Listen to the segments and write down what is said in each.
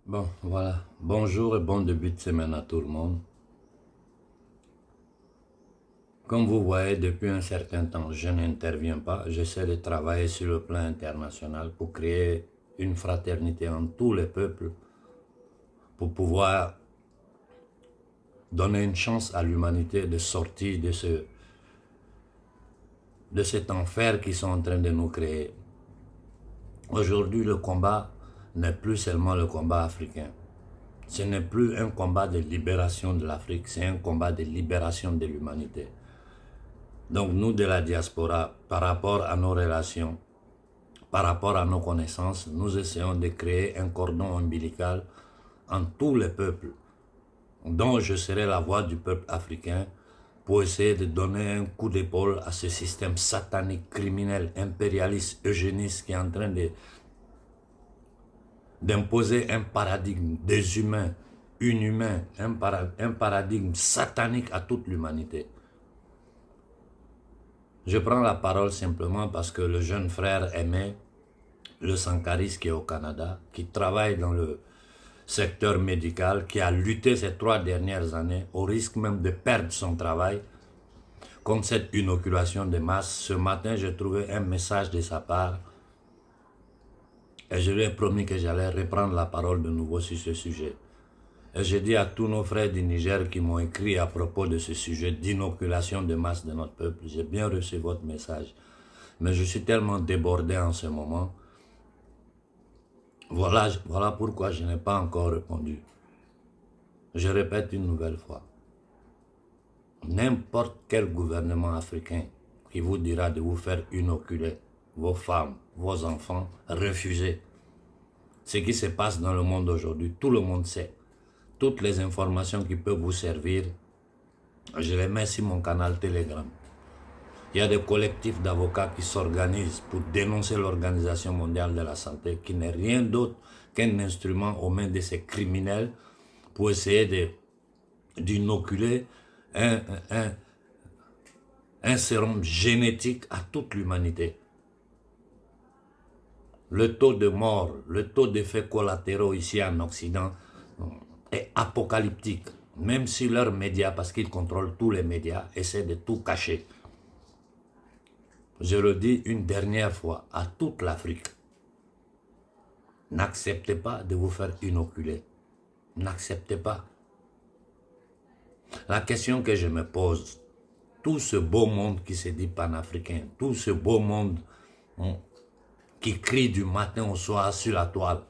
Bon, voilà. Bonjour et bon début de semaine à tout le monde. Comme vous voyez, depuis un certain temps, je n'interviens pas. J'essaie de travailler sur le plan international pour créer une fraternité entre tous les peuples, pour pouvoir donner une chance à l'humanité de sortir de cet enfer qu'ils sont en train de nous créer. Aujourd'hui, le combat n'est plus seulement le combat africain. Ce n'est plus un combat de libération de l'Afrique, c'est un combat de libération de l'humanité. Donc nous de la diaspora, par rapport à nos relations, par rapport à nos connaissances, nous essayons de créer un cordon ombilical entre tous les peuples, dont je serai la voix du peuple africain pour essayer de donner un coup d'épaule à ce système satanique, criminel, impérialiste, eugéniste qui est en train d'imposer un paradigme déshumain, inhumain, un paradigme satanique à toute l'humanité. Je prends la parole simplement parce que le jeune frère Aimé, le Sankariste qui est au Canada, qui travaille dans le secteur médical, qui a lutté ces 3 dernières années, au risque même de perdre son travail, contre cette inoculation de masse. Ce matin, j'ai trouvé un message de sa part et je lui ai promis que j'allais reprendre la parole de nouveau sur ce sujet. Et j'ai dit à tous nos frères du Niger qui m'ont écrit à propos de ce sujet d'inoculation de masse de notre peuple, j'ai bien reçu votre message. Mais je suis tellement débordé en ce moment. Voilà pourquoi je n'ai pas encore répondu. Je répète une nouvelle fois. N'importe quel gouvernement africain qui vous dira de vous faire inoculer vos femmes, vos enfants, refusez. Ce qui se passe dans le monde aujourd'hui, tout le monde sait. Toutes les informations qui peuvent vous servir, je les mets sur mon canal Telegram. Il y a des collectifs d'avocats qui s'organisent pour dénoncer l'Organisation mondiale de la santé, qui n'est rien d'autre qu'un instrument aux mains de ces criminels pour essayer d'inoculer un sérum génétique à toute l'humanité. Le taux de mort, le taux d'effets collatéraux ici en Occident est apocalyptique. Même si leurs médias, parce qu'ils contrôlent tous les médias, essaient de tout cacher. Je le dis une dernière fois à toute l'Afrique. N'acceptez pas de vous faire inoculer. N'acceptez pas. La question que je me pose, tout ce beau monde qui se dit panafricain, tout ce beau monde qui crie du matin au soir sur la toile,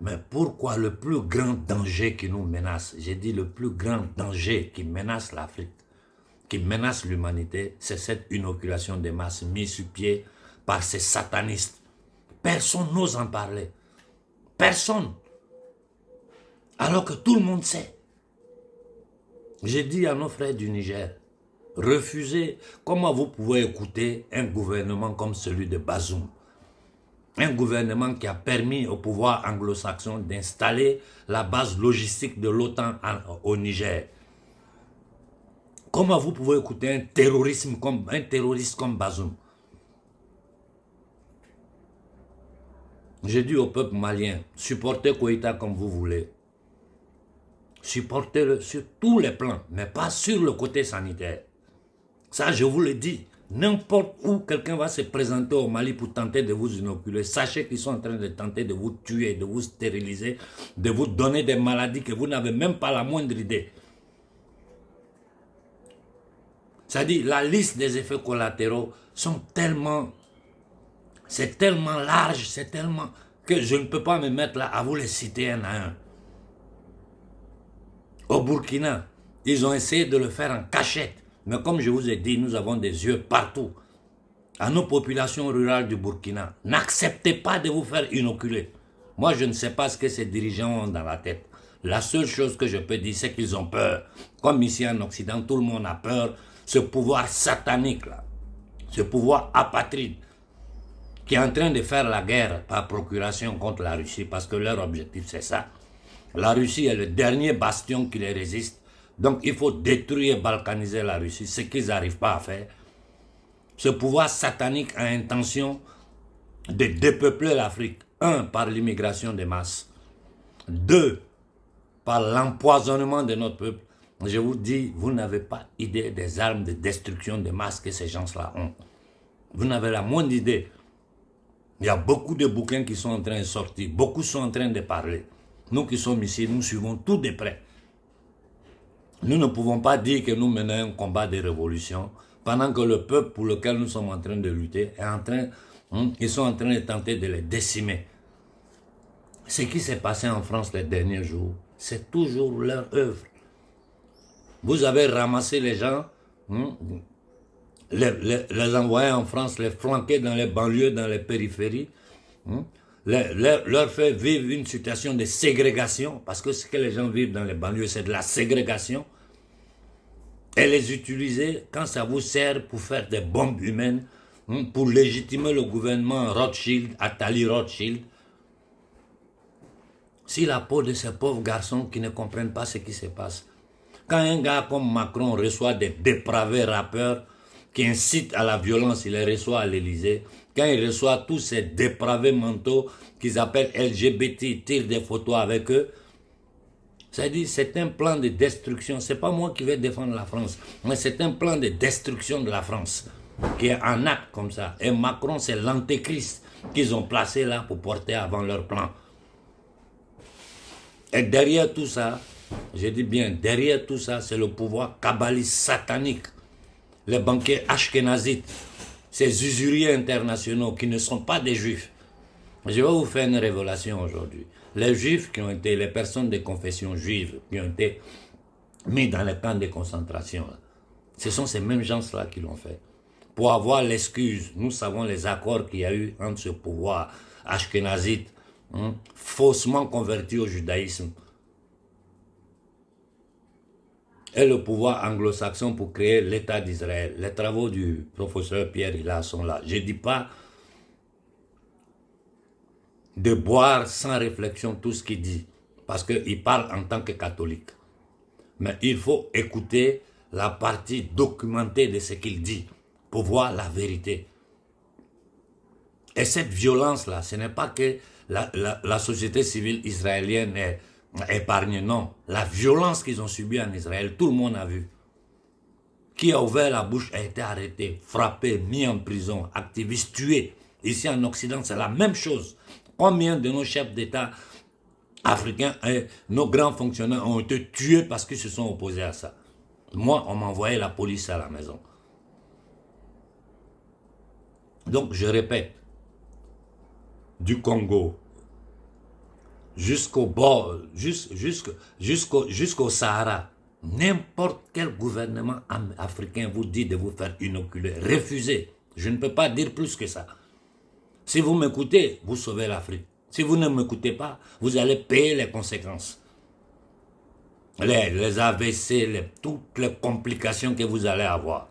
mais pourquoi le plus grand danger qui nous menace, j'ai dit le plus grand danger qui menace l'Afrique, qui menace l'humanité, c'est cette inoculation des masses mise sur pied par ces satanistes. Personne n'ose en parler. Personne. Alors que tout le monde sait. J'ai dit à nos frères du Niger, refusez. Comment vous pouvez écouter un gouvernement comme celui de Bazoum? Un gouvernement qui a permis au pouvoir anglo-saxon d'installer la base logistique de l'OTAN au Niger. Comment vous pouvez écouter un terroriste comme Bazoum? J'ai dit au peuple malien, supportez Koïta comme vous voulez. Supportez-le sur tous les plans, mais pas sur le côté sanitaire. Ça, je vous le dis. N'importe où quelqu'un va se présenter au Mali pour tenter de vous inoculer, sachez qu'ils sont en train de tenter de vous tuer, de vous stériliser, de vous donner des maladies que vous n'avez même pas la moindre idée. C'est-à-dire, la liste des effets collatéraux sont tellement... C'est tellement large, c'est tellement... que je ne peux pas me mettre là à vous les citer un à un. Au Burkina, ils ont essayé de le faire en cachette. Mais comme je vous ai dit, nous avons des yeux partout. À nos populations rurales du Burkina, n'acceptez pas de vous faire inoculer. Moi, je ne sais pas ce que ces dirigeants ont dans la tête. La seule chose que je peux dire, c'est qu'ils ont peur. Comme ici en Occident, tout le monde a peur. Ce pouvoir satanique, là, ce pouvoir apatride, qui est en train de faire la guerre par procuration contre la Russie, parce que leur objectif, c'est ça. La Russie est le dernier bastion qui les résiste. Donc, il faut détruire et balkaniser la Russie, ce qu'ils n'arrivent pas à faire. Ce pouvoir satanique a intention de dépeupler l'Afrique. Un, par l'immigration des masses. 2, par l'empoisonnement de notre peuple. Je vous dis, vous n'avez pas idée des armes de destruction de masse que ces gens-là ont. Vous n'avez la moindre idée. Il y a beaucoup de bouquins qui sont en train de sortir. Beaucoup sont en train de parler. Nous qui sommes ici, nous suivons tout de près. Nous ne pouvons pas dire que nous menons un combat de révolution pendant que le peuple pour lequel nous sommes en train de lutter est en train, ils sont en train de tenter de les décimer. Ce qui s'est passé en France les derniers jours, c'est toujours leur œuvre. Vous avez ramassé les gens, les envoyer en France, les flanquer dans les banlieues, dans les périphéries, leur faire vivre une situation de ségrégation, parce que ce que les gens vivent dans les banlieues, c'est de la ségrégation, et les utiliser quand ça vous sert pour faire des bombes humaines, pour légitimer le gouvernement Rothschild, Attali Rothschild. Si la peau de ces pauvres garçons qui ne comprennent pas ce qui se passe. Quand un gars comme Macron reçoit des dépravés rappeurs qui incitent à la violence, il les reçoit à l'Élysée. Quand il reçoit tous ces dépravés mentaux qu'ils appellent LGBT, il tire des photos avec eux. C'est-à-dire, c'est un plan de destruction. Ce n'est pas moi qui vais défendre la France, mais c'est un plan de destruction de la France qui est en acte comme ça. Et Macron, c'est l'antéchrist qu'ils ont placé là pour porter avant leur plan. Et derrière tout ça, je dis bien, derrière tout ça, c'est le pouvoir kabbaliste satanique. Les banquiers ashkénazites, ces usuriers internationaux qui ne sont pas des juifs. Je vais vous faire une révélation aujourd'hui. Les juifs qui ont été, les personnes de confession juive, qui ont été mis dans les camps de concentration, ce sont ces mêmes gens-là qui l'ont fait. Pour avoir l'excuse, nous savons les accords qu'il y a eu entre ce pouvoir ashkénazite, faussement converti au judaïsme, et le pouvoir anglo-saxon pour créer l'État d'Israël. Les travaux du professeur Pierre Hilla sont là. Je ne dis pas de boire sans réflexion tout ce qu'il dit, parce qu'il parle en tant que catholique. Mais il faut écouter la partie documentée de ce qu'il dit, pour voir la vérité. Et cette violence-là, ce n'est pas que la société civile israélienne est épargnée, non. La violence qu'ils ont subie en Israël, tout le monde a vu. Qui a ouvert la bouche a été arrêté, frappé, mis en prison, activiste tué. Ici en Occident, c'est la même chose. Combien de nos chefs d'État africains et nos grands fonctionnaires ont été tués parce qu'ils se sont opposés à ça? Moi, on m'a envoyé la police à la maison. Donc, je répète, du Congo jusqu'au bord, jusqu'au Sahara, n'importe quel gouvernement africain vous dit de vous faire inoculer. Refusez. Je ne peux pas dire plus que ça. Si vous m'écoutez, vous sauvez l'Afrique. Si vous ne m'écoutez pas, vous allez payer les conséquences. Les AVC, toutes les complications que vous allez avoir.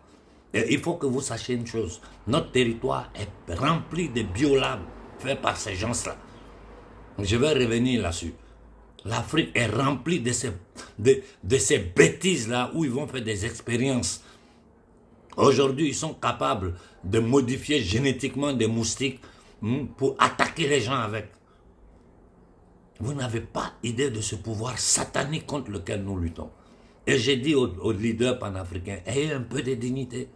Et il faut que vous sachiez une chose. Notre territoire est rempli de biolabs faits par ces gens-là. Je vais revenir là-dessus. L'Afrique est remplie de ces bêtises-là où ils vont faire des expériences. Aujourd'hui, ils sont capables de modifier génétiquement des moustiques pour attaquer les gens avec. Vous n'avez pas idée de ce pouvoir satanique contre lequel nous luttons. Et j'ai dit aux leaders panafricains, ayez un peu de dignité.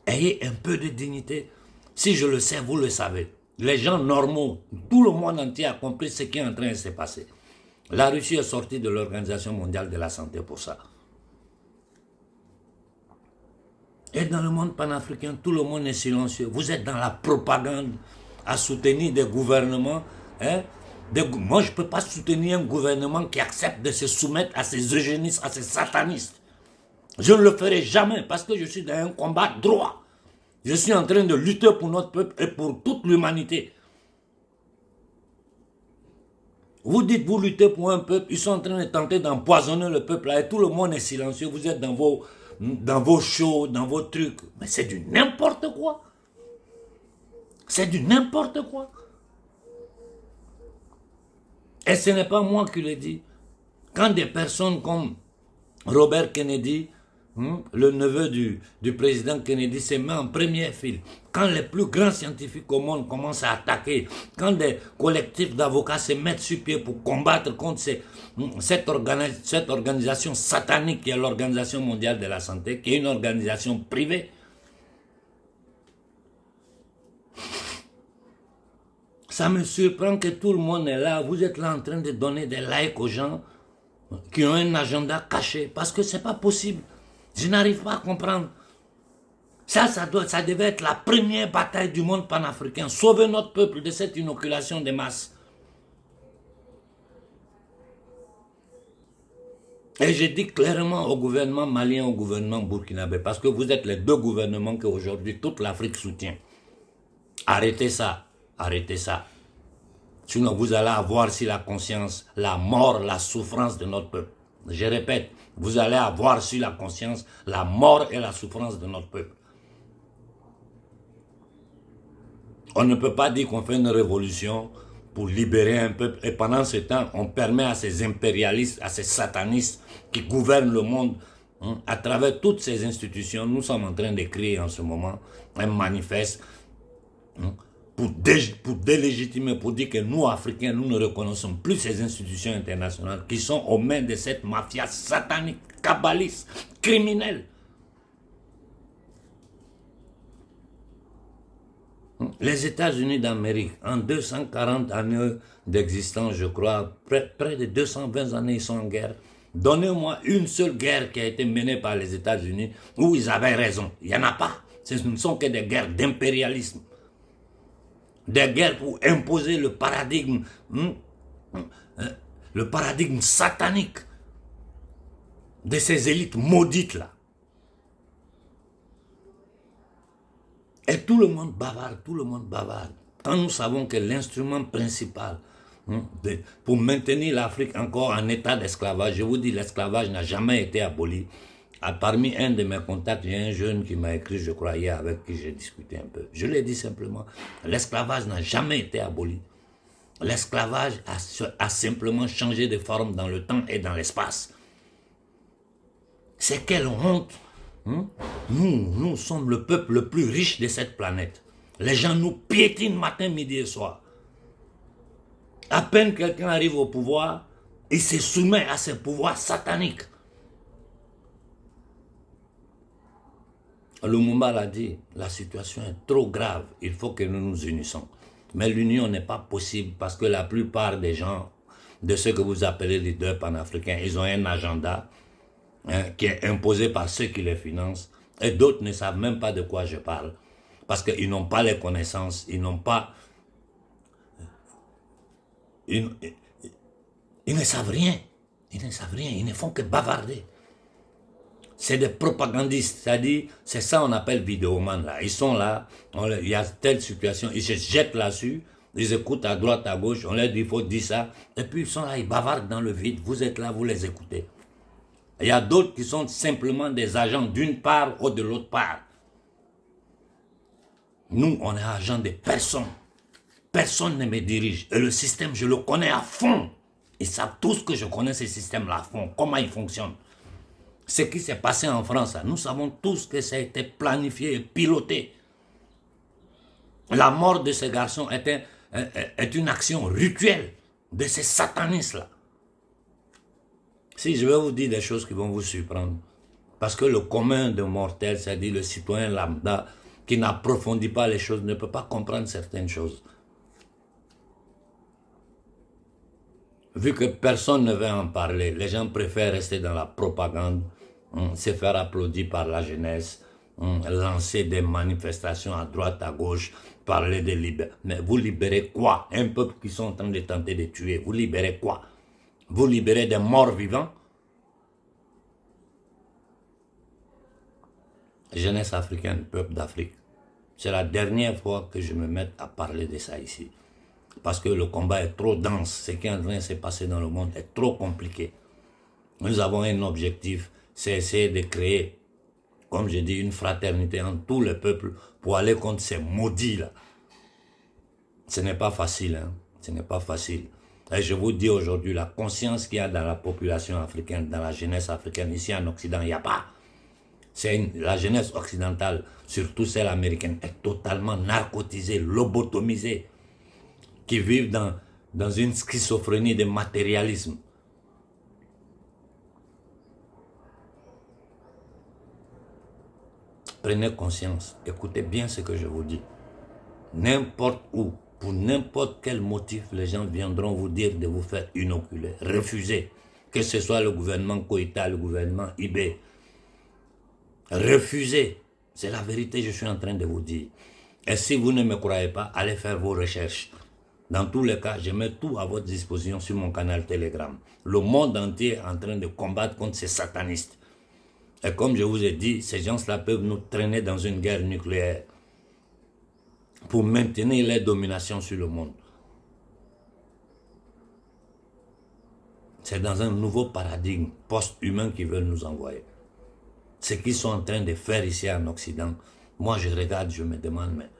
Ayez un peu de dignité. Si je le sais, vous le savez. Les gens normaux, tout le monde entier a compris ce qui est en train de se passer. La Russie est sortie de l'Organisation mondiale de la santé pour ça. Et dans le monde panafricain, tout le monde est silencieux. Vous êtes dans la propagande à soutenir des gouvernements. Moi, je ne peux pas soutenir un gouvernement qui accepte de se soumettre à ces eugénistes, à ces satanistes. Je ne le ferai jamais parce que je suis dans un combat droit. Je suis en train de lutter pour notre peuple et pour toute l'humanité. Vous dites, vous luttez pour un peuple, ils sont en train de tenter d'empoisonner le peuple là, et tout le monde est silencieux. Vous êtes dans vos shows, dans vos trucs. Mais c'est du n'importe quoi. C'est du n'importe quoi. Et ce n'est pas moi qui le dis. Quand des personnes comme Robert Kennedy le neveu du président Kennedy se met en première file. Quand les plus grands scientifiques au monde commencent à attaquer, quand des collectifs d'avocats se mettent sur pied pour combattre contre cette organisation satanique qui est l'Organisation mondiale de la santé, qui est une organisation privée, ça me surprend que tout le monde est là. Vous êtes là en train de donner des likes aux gens qui ont un agenda caché. Parce que ce n'est pas possible. Je n'arrive pas à comprendre. Ça devait être la première bataille du monde panafricain. Sauver notre peuple de cette inoculation de masse. Et je dis clairement au gouvernement malien, au gouvernement burkinabé, parce que vous êtes les deux gouvernements qu'aujourd'hui toute l'Afrique soutient. Arrêtez ça. Arrêtez ça. Sinon, vous allez avoir sur la conscience la mort, la souffrance de notre peuple. Je répète, vous allez avoir sur la conscience la mort et la souffrance de notre peuple. On ne peut pas dire qu'on fait une révolution pour libérer un peuple et pendant ce temps, on permet à ces impérialistes, à ces satanistes qui gouvernent le monde, à travers toutes ces institutions, nous sommes en train de créer en ce moment un manifeste pour délégitimer, pour dire que nous, Africains, nous ne reconnaissons plus ces institutions internationales qui sont aux mains de cette mafia satanique, kabbaliste, criminelle. Les États-Unis d'Amérique, en 240 années d'existence, je crois, près de 220 années, ils sont en guerre. Donnez-moi une seule guerre qui a été menée par les États-Unis où ils avaient raison. Il n'y en a pas. Ce ne sont que des guerres d'impérialisme. Des guerres pour imposer le paradigme satanique de ces élites maudites là. Et tout le monde bavarde, tout le monde bavarde. Quand nous savons que l'instrument principal pour maintenir l'Afrique encore en état d'esclavage, je vous dis, l'esclavage n'a jamais été aboli. Parmi un de mes contacts, il y a un jeune qui m'a écrit, je crois, hier, avec qui j'ai discuté un peu. Je l'ai dit simplement, l'esclavage n'a jamais été aboli. L'esclavage a simplement changé de forme dans le temps et dans l'espace. C'est quelle honte! Nous sommes le peuple le plus riche de cette planète. Les gens nous piétinent matin, midi et soir. À peine quelqu'un arrive au pouvoir, il se soumet à ce pouvoir satanique. Lumumba l'a dit, la situation est trop grave, il faut que nous nous unissons. Mais l'union n'est pas possible parce que la plupart des gens, de ceux que vous appelez leaders panafricains, ils ont un agenda qui est imposé par ceux qui les financent. Et d'autres ne savent même pas de quoi je parle. Parce qu'ils n'ont pas les connaissances, ils n'ont pas... Ils ne savent rien. Ils ne savent rien, ils ne font que bavarder. C'est des propagandistes, c'est-à-dire, c'est ça on appelle vidéoman là. Ils sont là, il y a telle situation, ils se jettent là-dessus, ils écoutent à droite, à gauche, on leur dit il faut dire ça, et puis ils sont là, ils bavardent dans le vide, vous êtes là, vous les écoutez. Il y a d'autres qui sont simplement des agents d'une part ou de l'autre part. Nous, on est agents de personne. Personne ne me dirige. Et le système, je le connais à fond. Ils savent tous que je connais ce système-là à fond, comment il fonctionne. Ce qui s'est passé en France, nous savons tous que ça a été planifié et piloté. La mort de ces garçons est une action rituelle de ces satanistes-là. Si je vais vous dire des choses qui vont vous surprendre, parce que le commun de mortels, c'est-à-dire le citoyen lambda, qui n'approfondit pas les choses, ne peut pas comprendre certaines choses. Vu que personne ne veut en parler, les gens préfèrent rester dans la propagande, se faire applaudir par la jeunesse, lancer des manifestations à droite, à gauche, parler de libération. Mais vous libérez quoi? Un peuple qui sont en train de tenter de tuer, vous libérez quoi? Vous libérez des morts vivants? Jeunesse africaine, peuple d'Afrique. C'est la dernière fois que je me mette à parler de ça ici. Parce que le combat est trop dense. Ce qui est en train de se passer dans le monde est trop compliqué. Nous avons un objectif, c'est essayer de créer, comme je dis, une fraternité entre tous les peuples pour aller contre ces maudits-là. Ce n'est pas facile, hein? Ce n'est pas facile. Et je vous dis aujourd'hui, la conscience qu'il y a dans la population africaine, dans la jeunesse africaine, ici en Occident, il n'y a pas. La jeunesse occidentale, surtout celle américaine, est totalement narcotisée, lobotomisée, qui vivent dans une schizophrénie de matérialisme. Prenez conscience, écoutez bien ce que je vous dis. N'importe où, pour n'importe quel motif, les gens viendront vous dire de vous faire inoculer. Refusez, que ce soit le gouvernement Koïta, le gouvernement IB. Refusez. C'est la vérité, je suis en train de vous dire. Et si vous ne me croyez pas, allez faire vos recherches. Dans tous les cas, je mets tout à votre disposition sur mon canal Telegram. Le monde entier est en train de combattre contre ces satanistes. Et comme je vous ai dit, ces gens-là peuvent nous traîner dans une guerre nucléaire pour maintenir leur domination sur le monde. C'est dans un nouveau paradigme post-humain qu'ils veulent nous envoyer. Ce qu'ils sont en train de faire ici en Occident, moi je regarde, je me demande, mais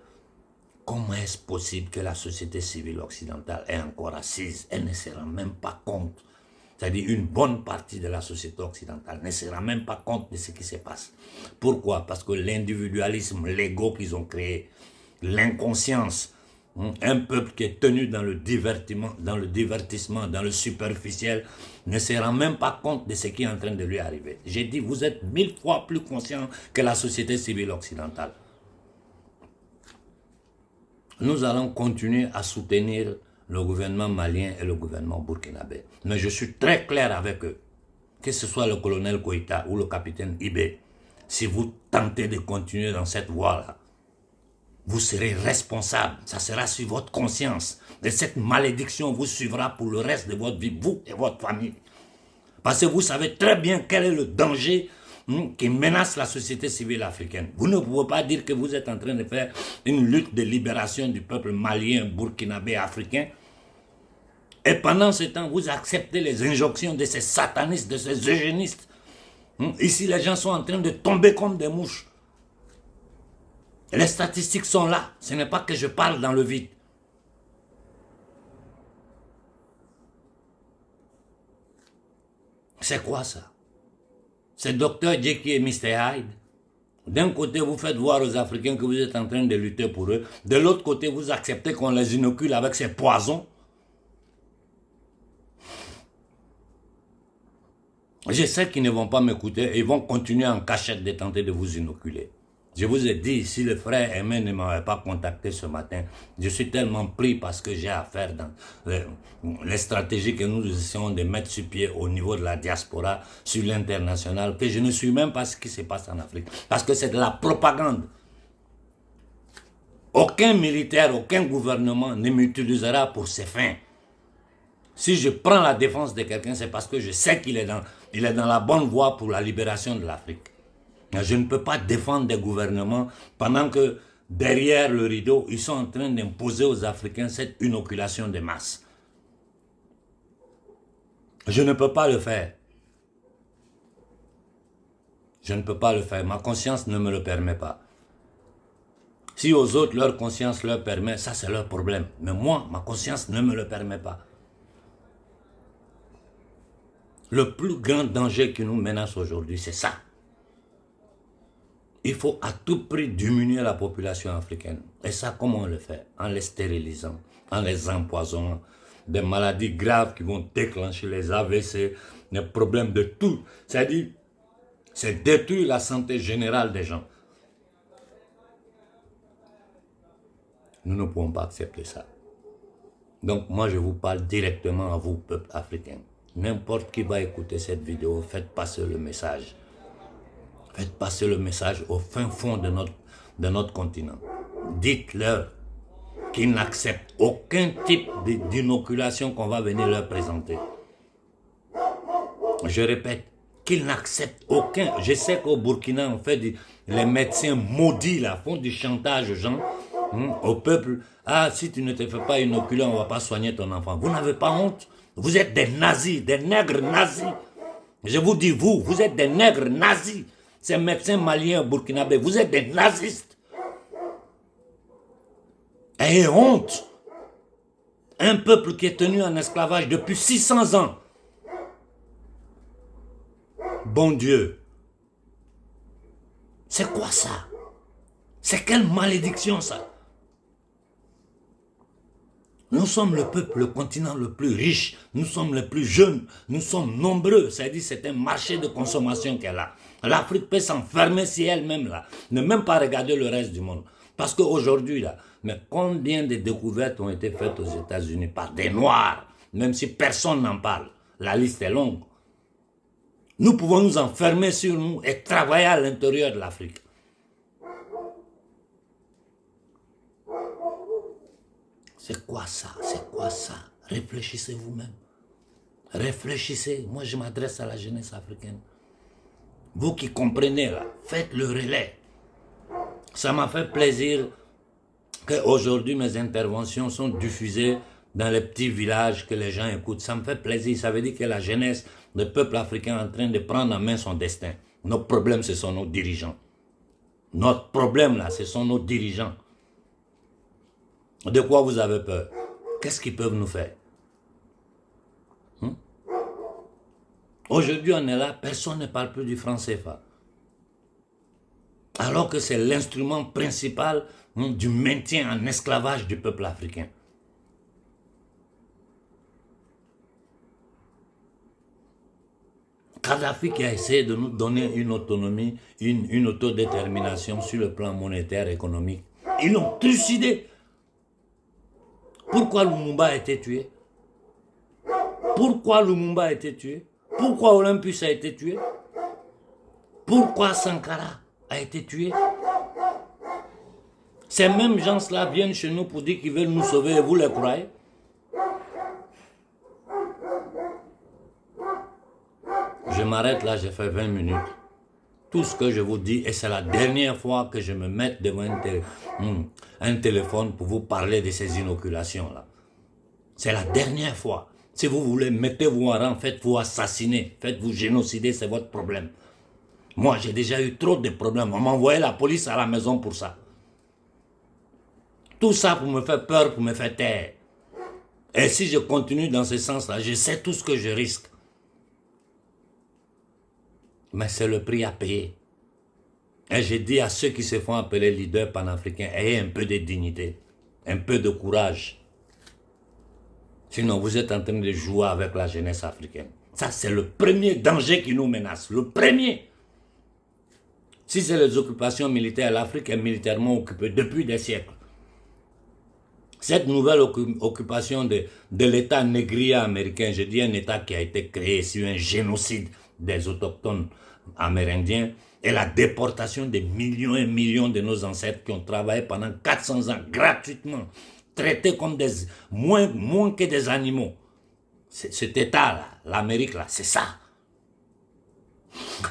comment est-ce possible que la société civile occidentale est encore assise? Elle ne se rend même pas compte. C'est-à-dire une bonne partie de la société occidentale ne se rend même pas compte de ce qui se passe. Pourquoi? Parce que l'individualisme, l'ego qu'ils ont créé, l'inconscience, un peuple qui est tenu dans le divertissement, dans le superficiel, ne se rend même pas compte de ce qui est en train de lui arriver. J'ai dit, vous êtes 1000 fois plus conscient que la société civile occidentale. Nous allons continuer à soutenir le gouvernement malien et le gouvernement burkinabé. Mais je suis très clair avec eux. Que ce soit le colonel Koïta ou le capitaine Ibé, si vous tentez de continuer dans cette voie-là, vous serez responsable. Ça sera sur votre conscience. Et cette malédiction vous suivra pour le reste de votre vie, vous et votre famille. Parce que vous savez très bien quel est le danger qui menace la société civile africaine. Vous ne pouvez pas dire que vous êtes en train de faire une lutte de libération du peuple malien, burkinabé, africain. Et pendant ce temps, vous acceptez les injonctions de ces satanistes, de ces eugénistes. Ici, les gens sont en train de tomber comme des mouches. Les statistiques sont là. Ce n'est pas que je parle dans le vide. C'est quoi ça? C'est Dr. Jekyll et Mr. Hyde. D'un côté, vous faites voir aux Africains que vous êtes en train de lutter pour eux. De l'autre côté, vous acceptez qu'on les inocule avec ces poisons. Je sais qu'ils ne vont pas m'écouter et ils vont continuer en cachette de tenter de vous inoculer. Je vous ai dit, si le frère Aimé ne m'avait pas contacté ce matin, je suis tellement pris parce que j'ai affaire dans les stratégies que nous essayons de mettre sur pied au niveau de la diaspora, sur l'international, que je ne suis même pas ce qui se passe en Afrique. Parce que c'est de la propagande. Aucun militaire, aucun gouvernement ne m'utilisera pour ses fins. Si je prends la défense de quelqu'un, c'est parce que je sais qu'il est dans la bonne voie pour la libération de l'Afrique. Je ne peux pas défendre des gouvernements pendant que derrière le rideau, ils sont en train d'imposer aux Africains cette inoculation de masse. Je ne peux pas le faire. Je ne peux pas le faire. Ma conscience ne me le permet pas. Si aux autres, leur conscience leur permet, ça c'est leur problème. Mais moi, ma conscience ne me le permet pas. Le plus grand danger qui nous menace aujourd'hui, c'est ça. Il faut à tout prix diminuer la population africaine. Et ça, comment on le fait? En les stérilisant, en les empoisonnant. Des maladies graves qui vont déclencher les AVC, des problèmes de tout. C'est-à-dire, c'est détruire la santé générale des gens. Nous ne pouvons pas accepter ça. Donc moi, je vous parle directement à vous, peuple africain. N'importe qui va écouter cette vidéo, faites passer le message. Faites passer le message au fin fond de notre continent. Dites-leur qu'ils n'acceptent aucun type d'inoculation qu'on va venir leur présenter. Je répète, qu'ils n'acceptent aucun. Je sais qu'au Burkina, on fait les médecins maudits là, font du chantage aux gens, au peuple. Ah, si tu ne te fais pas inoculer, on ne va pas soigner ton enfant. Vous n'avez pas honte? Vous êtes des nazis, des nègres nazis. Je vous dis, vous êtes des nègres nazis. Ces médecins maliens burkinabés, vous êtes des nazistes. Ayez honte. Un peuple qui est tenu en esclavage depuis 600 ans. Bon Dieu. C'est quoi ça? C'est quelle malédiction ça? Nous sommes le peuple, le continent le plus riche, nous sommes les plus jeunes, nous sommes nombreux, c'est-à-dire c'est un marché de consommation qu'elle a. L'Afrique peut s'enfermer si elle-même là, ne même pas regarder le reste du monde. Parce qu'aujourd'hui là, mais combien de découvertes ont été faites aux États-Unis par des Noirs, même si personne n'en parle, la liste est longue. Nous pouvons nous enfermer sur nous et travailler à l'intérieur de l'Afrique. C'est quoi ça? C'est quoi ça? Réfléchissez vous-même. Réfléchissez. Moi, je m'adresse à la jeunesse africaine. Vous qui comprenez là, faites le relais. Ça m'a fait plaisir qu'aujourd'hui mes interventions sont diffusées dans les petits villages que les gens écoutent. Ça me fait plaisir. Ça veut dire que la jeunesse, le peuple africain est en train de prendre en main son destin. Notre problème, ce sont nos dirigeants. Notre problème là, ce sont nos dirigeants. De quoi vous avez peur? Qu'est-ce qu'ils peuvent nous faire? Aujourd'hui, on est là, personne ne parle plus du franc CFA. Alors que c'est l'instrument principal du maintien en esclavage du peuple africain. Kadhafi qui a essayé de nous donner une autonomie, une autodétermination sur le plan monétaire, économique. Ils l'ont trucidé. Pourquoi Lumumba a été tué? Pourquoi Lumumba a été tué? Pourquoi Olympus a été tué? Pourquoi Sankara a été tué? Ces mêmes gens-là viennent chez nous pour dire qu'ils veulent nous sauver et vous les croyez? Je m'arrête là, j'ai fait 20 minutes. Tout ce que je vous dis, et c'est la dernière fois que je me mette devant un téléphone pour vous parler de ces inoculations-là. C'est la dernière fois. Si vous voulez, mettez-vous en rang, faites-vous assassiner, faites-vous génocider, c'est votre problème. Moi, j'ai déjà eu trop de problèmes. On m'a envoyé la police à la maison pour ça. Tout ça pour me faire peur, pour me faire taire. Et si je continue dans ce sens-là, je sais tout ce que je risque. Mais c'est le prix à payer. Et je dis à ceux qui se font appeler leaders panafricains, ayez un peu de dignité, un peu de courage. Sinon, vous êtes en train de jouer avec la jeunesse africaine. Ça, c'est le premier danger qui nous menace. Le premier. Si c'est les occupations militaires, l'Afrique est militairement occupée depuis des siècles. Cette nouvelle occupation de l'État négrier américain, je dis un État qui a été créé sur un génocide des autochtones amérindiens et la déportation de millions et millions de nos ancêtres qui ont travaillé pendant 400 ans gratuitement, traités comme moins que des animaux. Cet État-là, l'Amérique, là, c'est ça.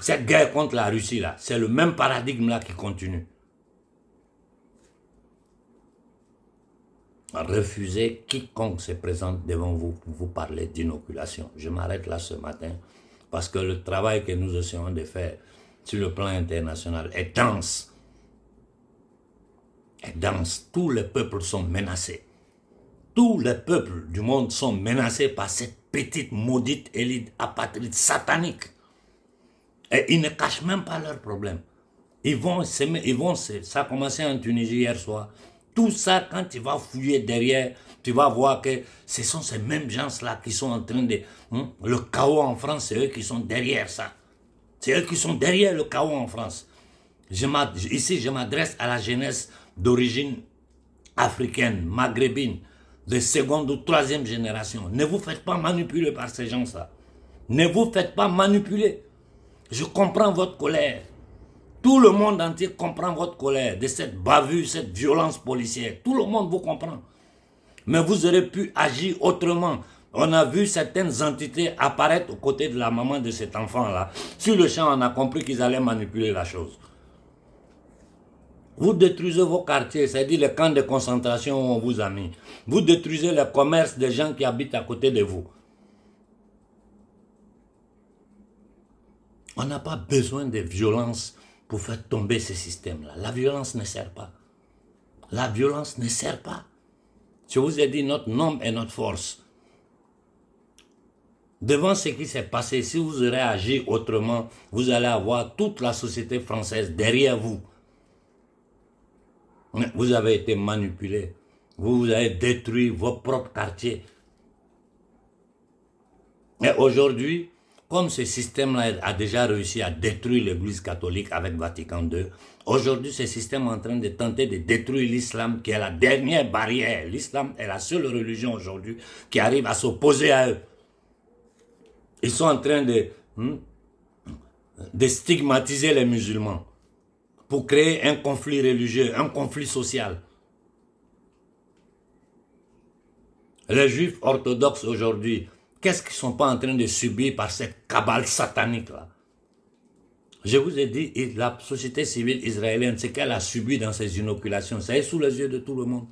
Cette guerre contre la Russie, là, c'est le même paradigme-là qui continue. Refusez quiconque se présente devant vous pour vous parler d'inoculation. Je m'arrête là ce matin parce que le travail que nous essayons de faire sur le plan international est dense. Est dense. Tous les peuples sont menacés. Tous les peuples du monde sont menacés par cette petite maudite élite apatride satanique. Et ils ne cachent même pas leurs problèmes. Ça a commencé en Tunisie hier soir. Tout ça, quand tu vas fouiller derrière, tu vas voir que ce sont ces mêmes gens-là qui sont en train de... le chaos en France, c'est eux qui sont derrière ça. C'est eux qui sont derrière le chaos en France. Ici, je m'adresse à la jeunesse d'origine africaine, maghrébine, de seconde ou troisième génération. Ne vous faites pas manipuler par ces gens-là. Ne vous faites pas manipuler. Je comprends votre colère. Tout le monde entier comprend votre colère de cette bavure, cette violence policière. Tout le monde vous comprend. Mais vous aurez pu agir autrement. On a vu certaines entités apparaître aux côtés de la maman de cet enfant-là. Sur le champ, on a compris qu'ils allaient manipuler la chose. Vous détruisez vos quartiers, c'est-à-dire les camps de concentration où on vous a mis. Vous détruisez le commerce des gens qui habitent à côté de vous. On n'a pas besoin de violence pour faire tomber ce système-là. La violence ne sert pas. La violence ne sert pas. Je vous ai dit, notre nombre est notre force. Devant ce qui s'est passé, si vous aurez agi autrement, vous allez avoir toute la société française derrière vous. Vous avez été manipulé. Vous avez détruit vos propres quartiers. Et aujourd'hui, comme ce système-là a déjà réussi à détruire l'Église catholique avec Vatican II, aujourd'hui, ce système est en train de tenter de détruire l'islam, qui est la dernière barrière. L'islam est la seule religion aujourd'hui qui arrive à s'opposer à eux. Ils sont en train de stigmatiser les musulmans pour créer un conflit religieux, un conflit social. Les juifs orthodoxes aujourd'hui, qu'est-ce qu'ils ne sont pas en train de subir par cette cabale satanique-là? Je vous ai dit, la société civile israélienne, ce qu'elle a subi dans ces inoculations, ça est sous les yeux de tout le monde.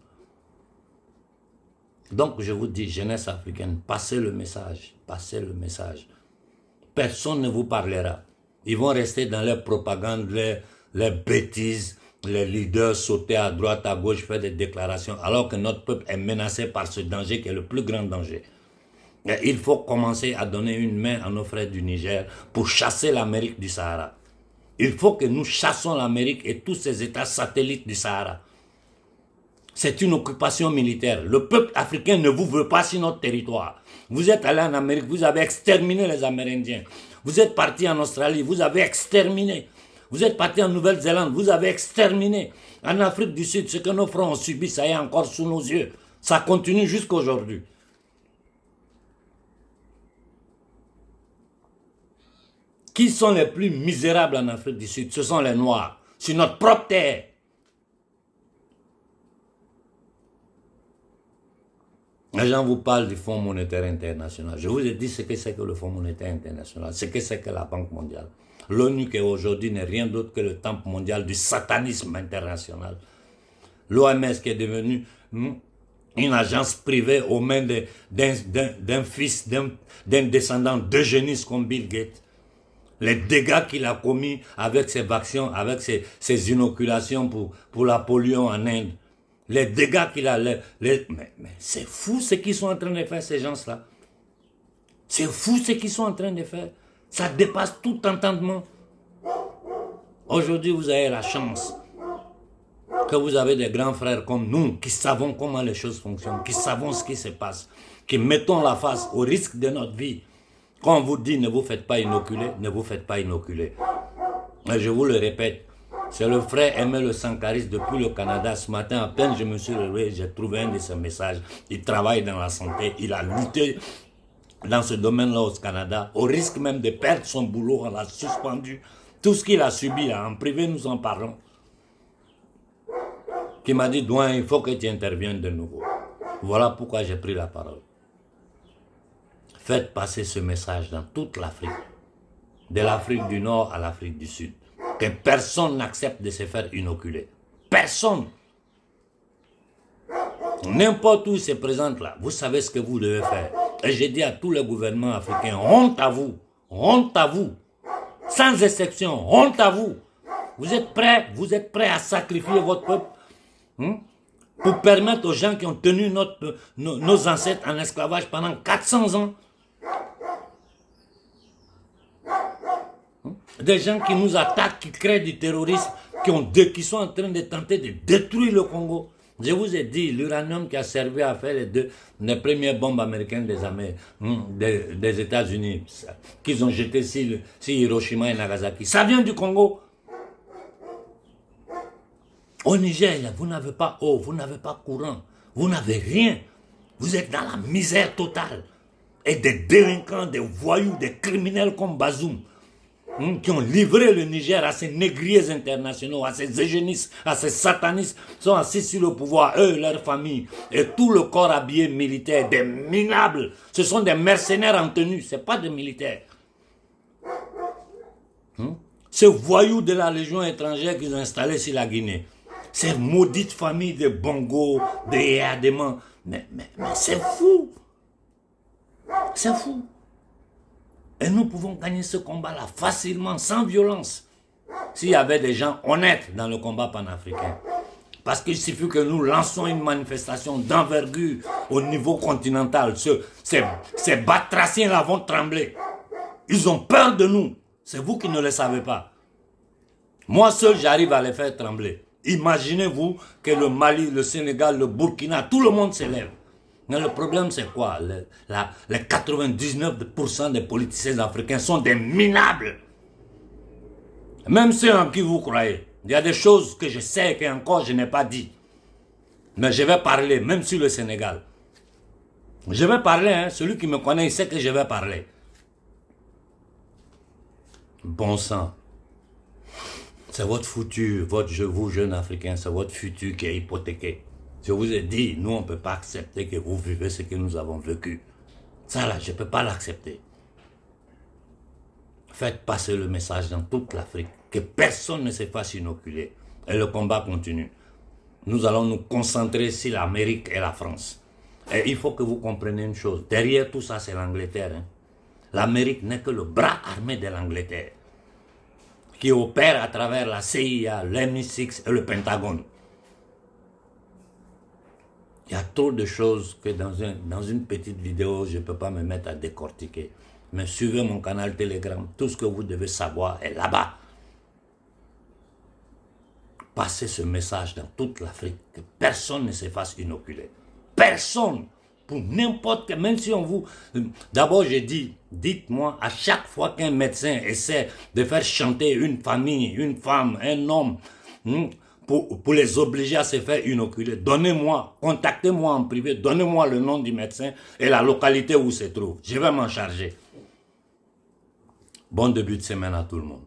Donc je vous dis, jeunesse africaine, passez le message, passez le message. Personne ne vous parlera. Ils vont rester dans leur propagande, les bêtises, les leaders sauter à droite, à gauche, faire des déclarations, alors que notre peuple est menacé par ce danger qui est le plus grand danger. Et il faut commencer à donner une main à nos frères du Niger pour chasser l'Amérique du Sahara. Il faut que nous chassons l'Amérique et tous ces États satellites du Sahara. C'est une occupation militaire. Le peuple africain ne vous veut pas sur notre territoire. Vous êtes allé en Amérique, vous avez exterminé les Amérindiens. Vous êtes parti en Australie, vous avez exterminé. Vous êtes parti en Nouvelle-Zélande, vous avez exterminé. En Afrique du Sud, ce que nos frères ont subi, ça est encore sous nos yeux. Ça continue jusqu'à aujourd'hui. Qui sont les plus misérables en Afrique du Sud? Ce sont les Noirs, sur notre propre terre. Les gens vous parlent du Fonds monétaire international. Je vous ai dit ce que c'est que le Fonds monétaire international, ce que c'est que la Banque mondiale. L'ONU qui aujourd'hui n'est rien d'autre que le temple mondial du satanisme international. L'OMS qui est devenue une agence privée aux mains d'un fils, d'un descendant d'eugénistes comme Bill Gates. Les dégâts qu'il a commis avec ses vaccins, avec ses inoculations pour la polio en Inde. Les dégâts qu'il a... Mais c'est fou ce qu'ils sont en train de faire, ces gens-là. C'est fou ce qu'ils sont en train de faire. Ça dépasse tout entendement. Aujourd'hui, vous avez la chance que vous avez des grands frères comme nous qui savons comment les choses fonctionnent, qui savons ce qui se passe, qui mettons la face au risque de notre vie. Quand on vous dit ne vous faites pas inoculer, ne vous faites pas inoculer. Et je vous le répète, c'est le frère Aimé le Sankariste depuis le Canada. Ce matin, à peine je me suis réveillé, j'ai trouvé un de ses messages. Il travaille dans la santé, il a lutté dans ce domaine-là au Canada, au risque même de perdre son boulot, on l'a suspendu. Tout ce qu'il a subi, là, en privé, nous en parlons. Qui m'a dit, Douin, il faut que tu interviennes de nouveau. Voilà pourquoi j'ai pris la parole. Faites passer ce message dans toute l'Afrique, de l'Afrique du Nord à l'Afrique du Sud, que personne n'accepte de se faire inoculer. Personne. N'importe où il se présente là, vous savez ce que vous devez faire. Et j'ai dit à tous les gouvernements africains, honte à vous, sans exception, honte à vous. Vous êtes prêts à sacrifier votre peuple pour permettre aux gens qui ont tenu nos ancêtres en esclavage pendant 400 ans. Des gens qui nous attaquent, qui créent du terrorisme, qui sont en train de tenter de détruire le Congo. Je vous ai dit, l'uranium qui a servi à faire les premières bombes américaines des États-Unis, qu'ils ont jeté sur Hiroshima et Nagasaki, ça vient du Congo. Au Niger, vous n'avez pas eau, vous n'avez pas courant, vous n'avez rien. Vous êtes dans la misère totale. Et des délinquants, des voyous, des criminels comme Bazoum, qui ont livré le Niger à ces négriers internationaux, à ces eugénistes, à ces satanistes, sont assis sur le pouvoir, eux, leurs familles, et tout le corps habillé militaire, des minables. Ce sont des mercenaires en tenue, ce n'est pas des militaires. Ces voyous de la Légion étrangère qu'ils ont installés sur la Guinée, ces maudites familles de Bongo, de Yadéman, mais c'est fou. C'est fou. Et nous pouvons gagner ce combat-là facilement, sans violence. S'il y avait des gens honnêtes dans le combat panafricain. Parce qu'il suffit que nous lançons une manifestation d'envergure au niveau continental. Ces batraciens-là vont trembler. Ils ont peur de nous. C'est vous qui ne le savez pas. Moi seul, j'arrive à les faire trembler. Imaginez-vous que le Mali, le Sénégal, le Burkina, tout le monde s'élève. Mais le problème, c'est quoi? Les 99% des politiciens africains sont des minables. Même ceux en qui vous croyez. Il y a des choses que je sais et qu'encore je n'ai pas dit. Mais je vais parler, même sur le Sénégal. Je vais parler, hein. Celui qui me connaît, il sait que je vais parler. Bon sang. C'est votre futur, vous jeunes Africains, c'est votre futur qui est hypothéqué. Je vous ai dit, nous on ne peut pas accepter que vous vivez ce que nous avons vécu. Ça là, je ne peux pas l'accepter. Faites passer le message dans toute l'Afrique, que personne ne se fasse inoculer. Et le combat continue. Nous allons nous concentrer sur l'Amérique et la France. Et il faut que vous compreniez une chose. Derrière tout ça, c'est l'Angleterre. Hein. L'Amérique n'est que le bras armé de l'Angleterre, qui opère à travers la CIA, l'MI6 et le Pentagone. Il y a trop de choses que dans une petite vidéo, je ne peux pas me mettre à décortiquer. Mais suivez mon canal Telegram. Tout ce que vous devez savoir est là-bas. Passez ce message dans toute l'Afrique, que personne ne se fasse inoculer. Personne. Pour n'importe quel, même si on vous... D'abord, j'ai dit, dites-moi, à chaque fois qu'un médecin essaie de faire chanter une famille, une femme, un homme, pour les obliger à se faire inoculer, donnez-moi, contactez-moi en privé, donnez-moi le nom du médecin et la localité où il se trouve. Je vais m'en charger. Bon début de semaine à tout le monde.